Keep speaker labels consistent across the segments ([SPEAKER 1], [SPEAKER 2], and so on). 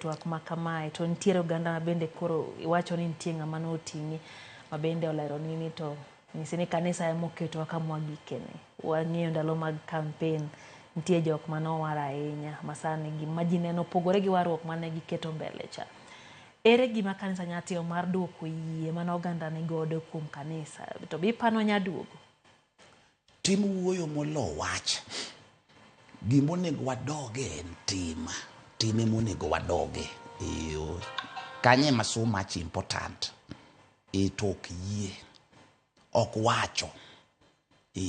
[SPEAKER 1] twak ma kamae to nitiere oganda ma bende koro iwacho ni nitie ng'ama noting'i ma bende olero ni to nyisi ni kanisa ema oketowa kama wagikene. Wang'eyo ndalo mag campaign nitie jok manowar ahinya masani gima ji neno opogore gi warruok mane giketo mbele cha. Ere gima kanisa nyatio mar duoko yie mana oganda ni godo kuom kanisa to bi pano nyaduogo?
[SPEAKER 2] Tim wuoyo molo wach. Gimonego wadoge en tim. Tim emonego wadoge. Kanye ma so much important. Tok yie. Ok wacho.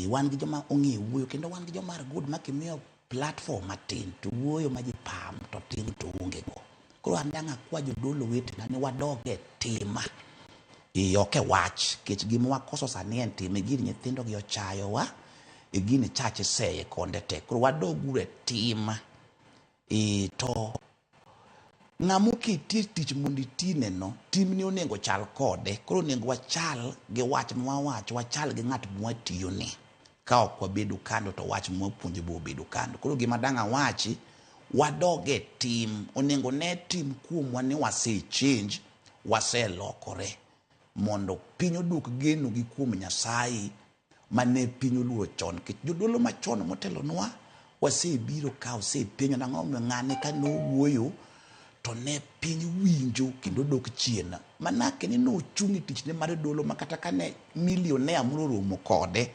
[SPEAKER 2] Wan gi joma ong'e wuoyo kendo wan gi joma good ma kimiyo platform matin to wuoyo ma ji pam to tim to onge go. Koro andanga kwa jodolo wetena ni wadoge tim. Ok wach. Kech gima wakoso sani en tim. Gini nyithindo gi ochayo wa. Gini chache seye konde te. Koro wadogure tim. To ng'amo kiti tich mondi tine no, tim ni onego chal kode. Koro onego wachal gi wach mwawacho, wachal gi ng'at mwatiyo ni. Ka ok wabedo kando to wach mwapuonjo bo bedo kando. Koro gima danga wachi, wadoge tim. Onego ne tim kuomwa ni wase change, wase lokore. Mondo piny oduk geno gi kuom Nyasaye mane piny oluoro chon. Jodolo machon motelonwa wasebiro ka osepenjo nang'o ng'ane ka nowuoyo to ne piny winjo kendo dok chien. Manake ni nochung' e tich ne mar dolo makata kane millionaire moro romo kode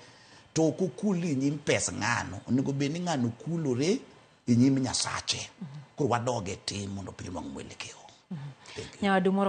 [SPEAKER 2] to ok okuli nyim pes ng'ano. Onego bed ni ng'ano kulore e nyim Nyasache. Koro wadoge tim mondo piny wang' mwelekeo.
[SPEAKER 1] Nyawadu moro